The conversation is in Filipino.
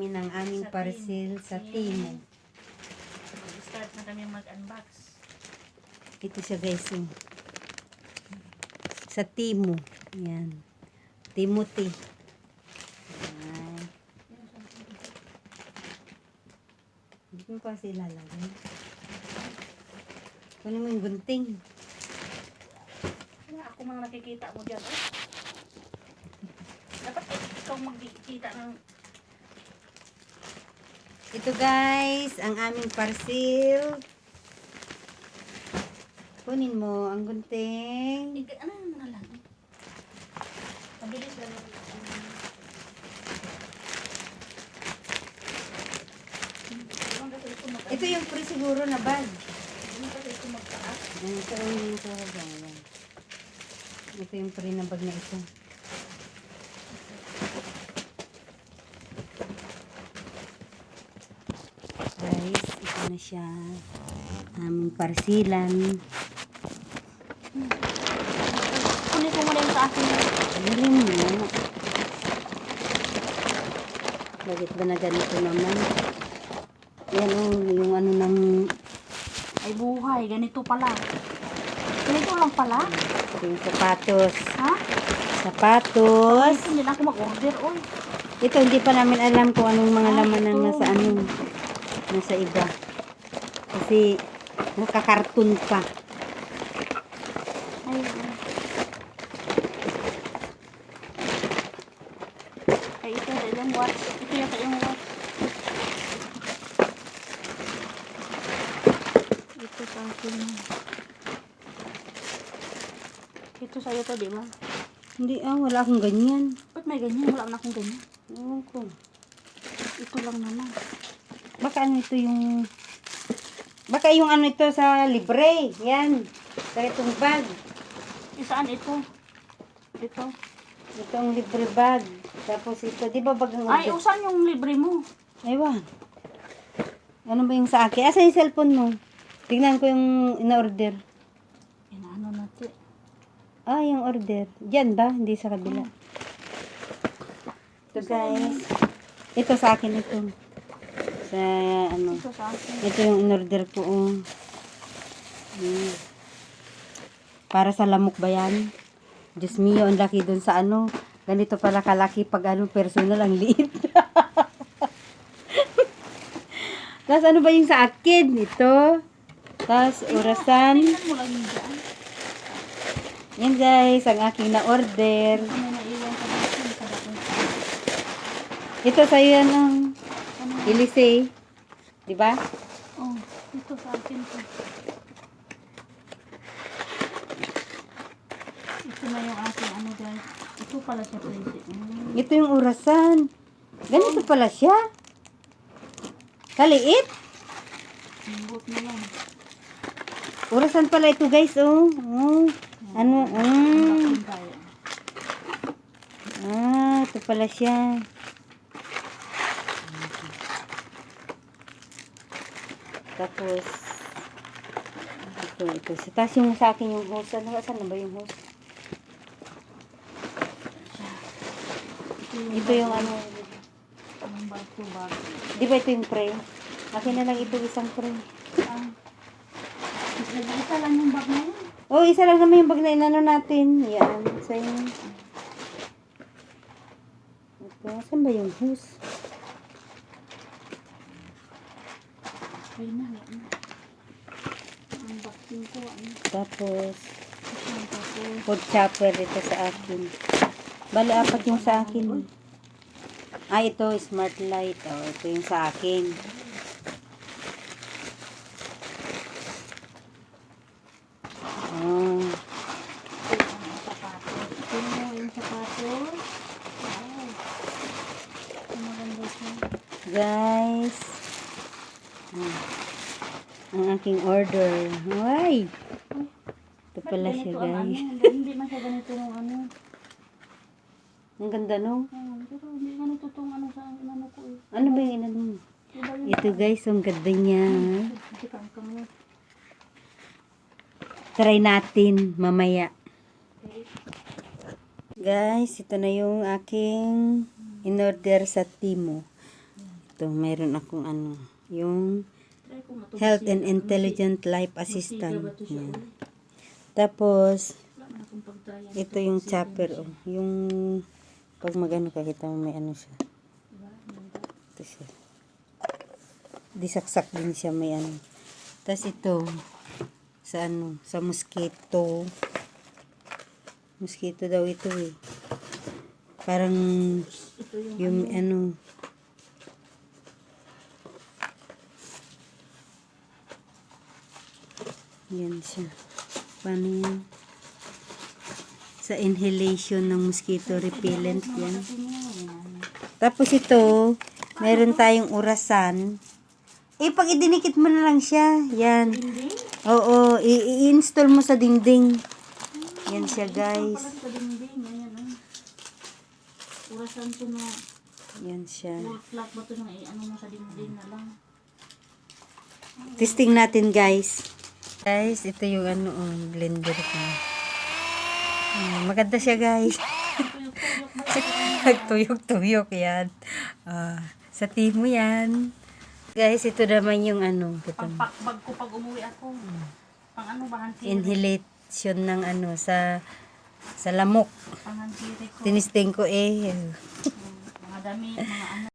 namin ang aming Sa parcel sa Timo. Start na kami mag-unbox. Ito siya guys. Sa Timo. Yan. Timothy. Ayan. Hindi ko kasi ilalagay. Kunin mo yung gunting. Ako mga nakikita mo dyan. Eh. Dapat ikaw magkikita ng... Ito guys, ang aming parcel. Kunin mo ang gunting. Ano na lang? Mabilis lang. Ito yung free siguro na bag. Ano kasi ito magtaas? Ito yung ito yung free na bag na ito. Guys, ito na siya. Aming parsilan. Kunin ko muna yung sa akin. Dali mo. Bakit ba na ganito naman? Yan yung ano ng... Ay buhay, ganito pala. Ganito lang pala. Ito yung sapatos. Ha? Sapatos. Hindi na ako mag-order, oy. Ito, hindi pa namin alam kung anong mga laman na nasa ano. Nasa iba. Kasi, nakakarton pa. Ay, ay ito yung watch. Ito yata yung watch. Ito sa akin. Ito sa'yo to, di ba? Hindi, wala akong ganyan. Ba't may ganyan? Wala na akong ganyan. Ewan ko. Ito lang naman. Baka ano ito yung... Baka yung ano ito sa libre. Yan. Sa itong bag. Saan ito? Ito. Itong libre bag. Tapos ito, di ba bagang Ay, saan yung libre mo? Ewan. Ano ba yung sa akin? Asa yung cellphone mo? Tignan ko yung in-order. Yan, ano natin? Yung order. Diyan ba? Hindi sa kabila. Ito guys. Ito sa akin ito. Sa ano. Ito sa akin. Ito yung in-order ko. Para sa lamok ba yan? Diyos mio, ang laki dun sa ano. Ganito pala kalaki pag ano, personal, ang liit. Tapos ano ba yung sa akin? Ito. Tapos orasan. Tingnan mo lang yung dyan. Yan guys, ang aking na-order. Ano naiwan ka natin? Ito sa'yo yan ang Elise. Diba? Oh, ito sa akin to. Ito na yung aking ano guys. Ito pala siya pwede. Ito yung orasan. Ganito pala siya. Kaliit. Buot na lang. Orasan pala ito guys, Ano, Bakit tayo? ito pala siya. Tapos, ito. Tapos yung sa akin yung hose. Saan na ba yung hose? Ito yung ano. Anong bag to bag? Di ba ito yung tray? Akin na lang ito isang tray. Isa lang yung bag na yun. Isa lang naman yung bag na inano natin. Yan. Sa'yo. Ito. Saan ba yung hose? Ay na. Ang vaccine ko. Tapos, Tapos, food chopper ito sa akin. Bali, apat yung sa akin. Ito, smart light. Ito yung sa akin. sapatos. Ito yung sapatos. Wow. Ang maganda siya. Guys. Ang aking order. Ay! Ito pala siya, guys. Hindi man siya ganito ng ano. Ang ganda, no? Pero hindi ganito itong ano sa ano ko eh. Ano ba yung inano mo? Ito, guys. Ang ganda niya. Try natin mamaya. Guys, ito na yung aking in-order sa Timo. ito, mayroon akong ano, yung Try ko nga to. Health and Intelligent Life Assistant. Yan. Tapos, Wala man akong pag-try. ito yung chopper. Oh. Yung, pag magano ka, kita mo may ano siya. Ito siya. Disaksak din siya, may ano. Tapos ito, sa ano, sa mosquito. Mosquito daw ito eh. Parang, Ito yung yung ano, yan siya. Paano yan? Sa inhalation ng mosquito repellent yan. Tapos ito, meron tayong orasan. Eh, pag idinikit mo na lang siya. Yan. dinding. Oo, i-install mo sa dingding. Yan siya, guys. Pala sa dinding. Ayan, ah. Urasan to na. Yan siya. Full flat ba to na ano mo sa dinding na lang. Testing natin, guys. Guys, ito yung ano, oh, blender ko. Maganda siya, guys. Nagtuyok-tuyok yan. Sa timo yan. Guys, ito naman yung ano. Pagpakbag ko pag umuwi ako. Pang ano ba? Hansiri. Inhalation ng ano, sa lamok. Pang hansiri ko. Tinisting ko eh. Mga damit, mga ano.